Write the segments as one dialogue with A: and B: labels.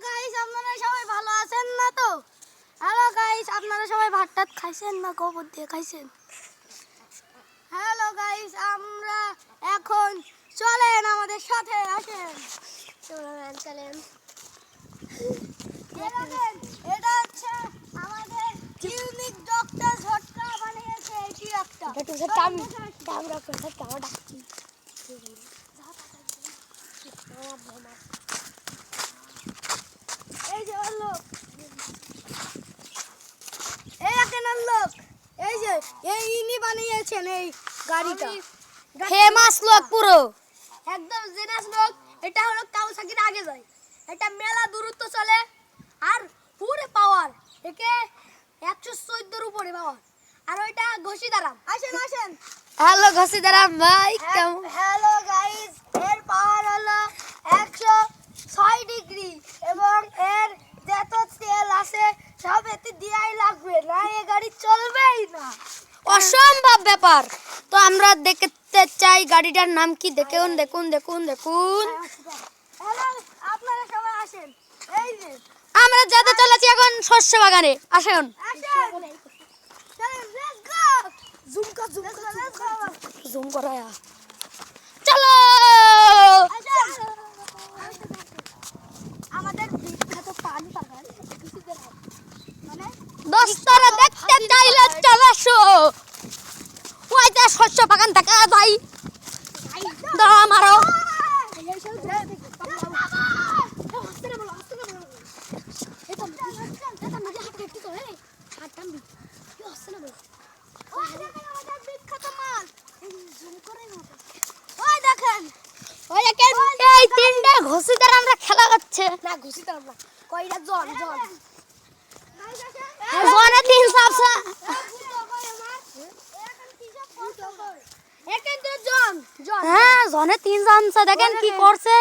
A: Guys, আপনারা সবাই ভালো আছেন না তো? হ্যালো গাইস, আপনারা সবাই ভাত টাত খাইছেন না গোবর দিয়ে খাইছেন? হ্যালো গাইস, আমরা এখন চলেন আমাদের সাথে আসেন। চলেন। এটা হচ্ছে আমাদের ইউনিক ডক্টর ঝটকা বানিয়েছে এটি একটা। এই যে লোক, লোক, এই যে ইনি বানিয়েছেন এই গাড়িটা।
B: ফেমাস লোক পুরো
A: একদম জেনাস লোক। এটা হলো কাউসাকির আগে যায়, এটা মেলা দূরত্ব চলে আর পুরো পাওয়ার একে 114 উপরে পাওয়ার। আর ওইটা ঘষিদারাম। আসেন।
B: হ্যালো ঘসিদারাম ভাই, কেমন?
A: হ্যালো গাইস, এর পাওয়ার হলো 106 ডিগ্রি এবং এর যত তেল আছে সব এতে দিয়াই লাগবে, না এই গাড়ি চলবেই না।
B: অসম্ভব ব্যাপার। তো আমরা দেখতে চাই গাড়িটার নাম কি। দেখুন।
A: হ্যালো, আপনারা সবাই আসেন। এই যে
B: আমরা যেতে চলেছি এখন শস্য বাগানে। আসুন। জুম করায়া চলো।
A: আমাদের বিখ্যাত পান বাগান মানে
B: দোস্তরা দেখতে চাইলে চলে আসো। ওইটা শস্য বাগান দেখা যায়। দাঁড়া মারো। এই তিনটা ঘসিদার আমরা খেলা করছে।
A: না ঘুষিতাম না, কয়টা জন
B: জনে তিন সাবসা। হ্যাঁ, জনে তিন জানছে। দেখেন কি করছে,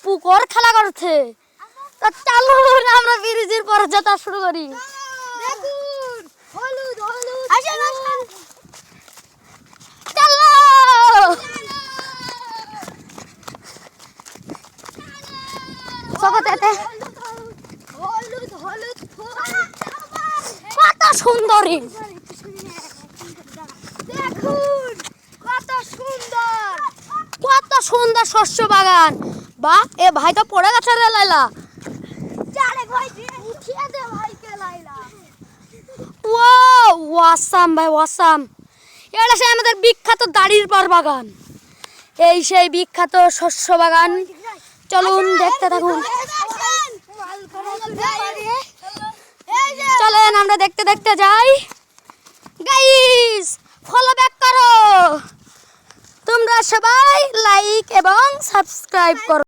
B: পুকুর খেলা করছে। তো চালু আমরা ব্রিজের পরে যাত্রা শুরু করি।
A: দেখুন হলুদ
B: চলো। জগতেতে
A: হলুদ
B: কত সুন্দরী।
A: দেখুন
B: কত সুন্দর শস্য বাগান। বা এ ভাই তো পড়ে গেছে রে লাইলা।
A: উঠিয়ে দে ভাইকে লাইলা।
B: ওয়াসাম ভাই, ওয়াসাম। এটা সেই আমাদের বিখ্যাত দাড়ির পার বাগান। এই সেই বিখ্যাত শস্য বাগান। চলুন দেখতে থাকুন। চলেন আমরা দেখতে যাই। গাইস, ফলো ব্যাক করো। তোমরা সবাই লাইক এবং সাবস্ক্রাইব করো।